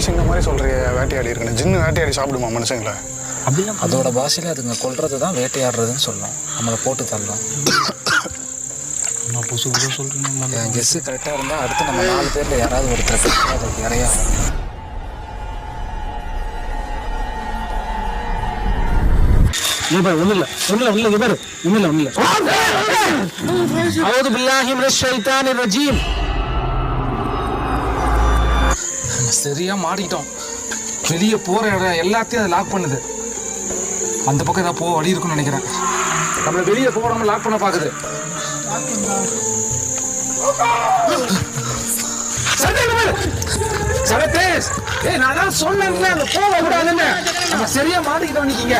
English இந்த மாதிரி சொல்கிற வேட்டையாடி இருக்குன்னு ஜின்னு வேட்டையாடி சாப்பிடுமா மனுஷங்களை? அப்படின்னா அதோட பாஷையில் அதுங்க கொல்றது தான் வேட்டையாடுறதுன்னு சொல்லணும். நம்மளை போட்டு தள்ளலாம். நான் புதுசு புதுசாக சொல்கிறேன். என் கெஸ்ஸு கரெக்டாக இருந்தால் அடுத்து நம்ம 4 பேரில் யாராவது ஒருத்தர் அதுக்கு இறையா ஒன்றும் இல்லை. அவுது பில்லாஹி மினஷ் ஷைத்தானிர் ரஜீம். சரியா மாட்டிக்கிட்டோம். வெளியே போகிற இடம் எல்லாத்தையும் அதை லாக் பண்ணுது. அந்த பக்கம் ஏதாவது போக வழி இருக்குன்னு நினைக்கிறேன். நம்மளை வெளியே போகாம லாக் பண்ண பார்க்குது. நான் தான் சொன்னேன் போக விடாதுன்னு. நம்ம சரியா மாட்டிக்கிட்டோம். நிற்கீங்க